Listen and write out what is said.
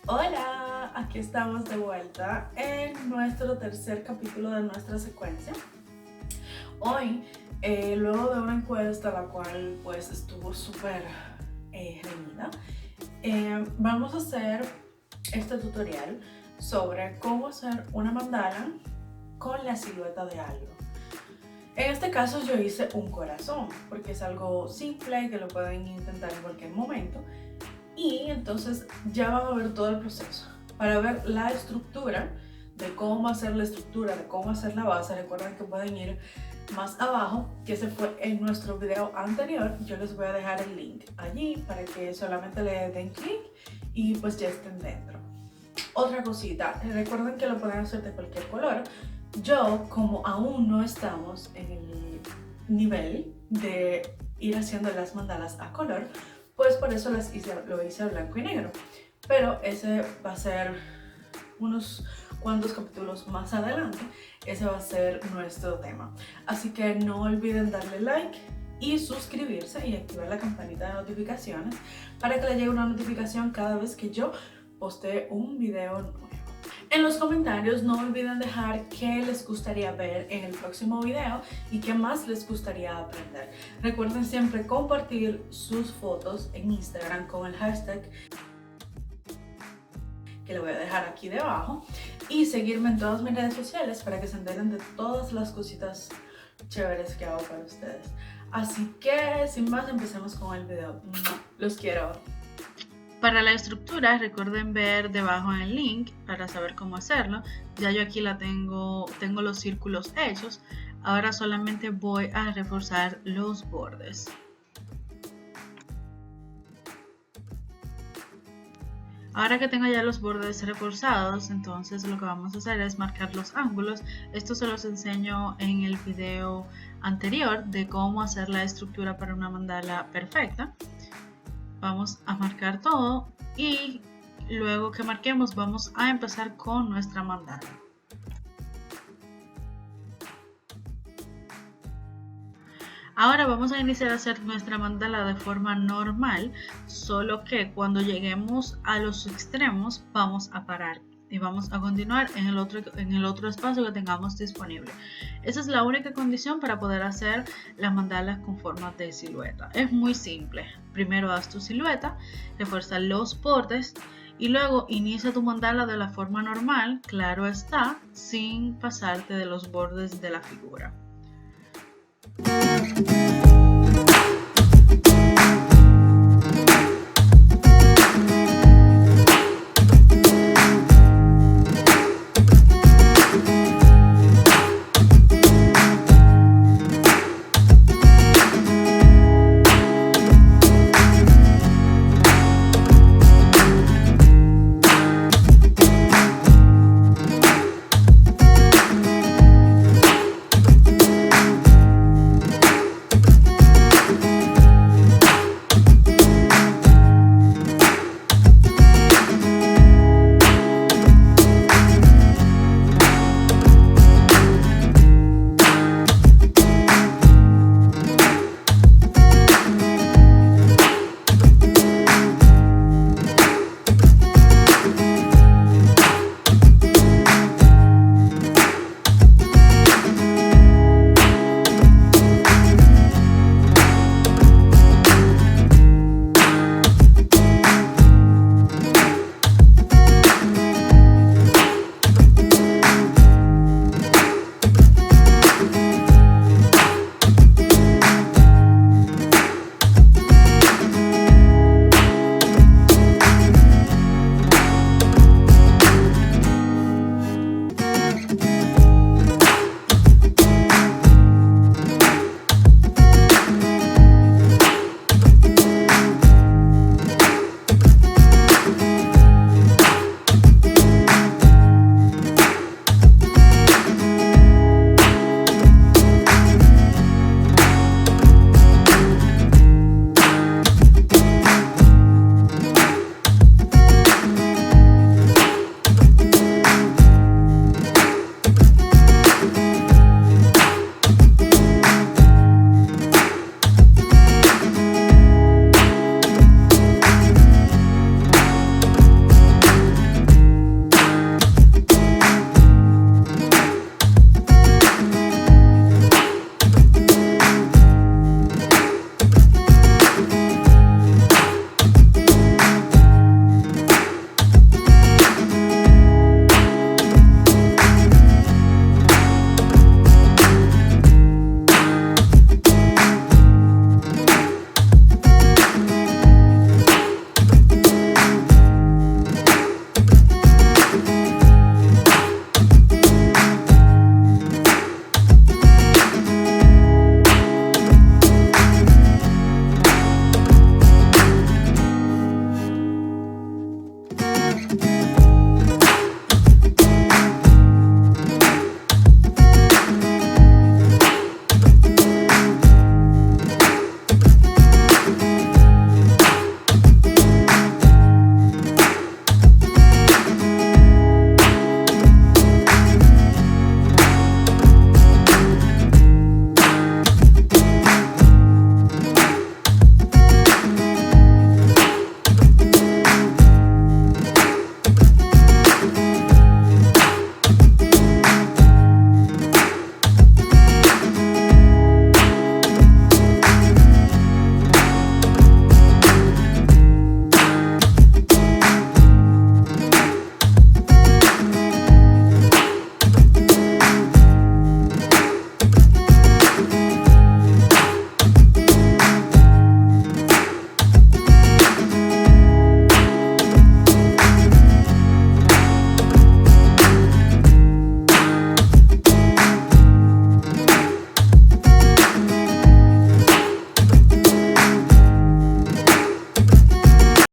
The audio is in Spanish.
Hola, aquí estamos de vuelta en nuestro tercer capítulo de nuestra secuencia. Hoy, luego de una encuesta la cual pues estuvo súper reñida, vamos a hacer este tutorial sobre cómo hacer una mandala con la silueta de algo. En este caso yo hice un corazón porque es algo simple que lo pueden intentar en cualquier momento. Y entonces ya van a ver todo el proceso. Para ver la estructura, de cómo hacer la estructura, de cómo hacer la base, recuerden que pueden ir más abajo, que ese fue en nuestro video anterior. Yo les voy a dejar el link allí para que solamente le den clic y pues ya estén dentro. Otra cosita, recuerden que lo pueden hacer de cualquier color. Yo, como aún no estamos en el nivel de ir haciendo las mandalas a color, pues por eso lo hice a blanco y negro. Pero ese va a ser unos cuantos capítulos más adelante. Ese va a ser nuestro tema. Así que no olviden darle like y suscribirse y activar la campanita de notificaciones para que les llegue una notificación cada vez que yo postee un video nuevo. En los comentarios no olviden dejar qué les gustaría ver en el próximo video y qué más les gustaría aprender. Recuerden siempre compartir sus fotos en Instagram con el hashtag que le voy a dejar aquí debajo y seguirme en todas mis redes sociales para que se enteren de todas las cositas chéveres que hago para ustedes. Así que sin más, empecemos con el video. Los quiero. Para la estructura recuerden ver debajo en el link para saber cómo hacerlo. Ya yo aquí tengo los círculos hechos. Ahora solamente voy a reforzar los bordes. Ahora que tengo ya los bordes reforzados, entonces lo que vamos a hacer es marcar los ángulos. Esto se los enseño en el video anterior de cómo hacer la estructura para una mandala perfecta. Vamos a marcar todo y luego que marquemos vamos a empezar con nuestra mandala. Ahora vamos a iniciar a hacer nuestra mandala de forma normal, solo que cuando lleguemos a los extremos vamos a parar y vamos a continuar en el otro espacio que tengamos disponible. Esa es la única condición para poder hacer las mandalas con forma de silueta. Es muy simple. Primero haz tu silueta, refuerza los bordes y luego inicia tu mandala de la forma normal, claro está, sin pasarte de los bordes de la figura.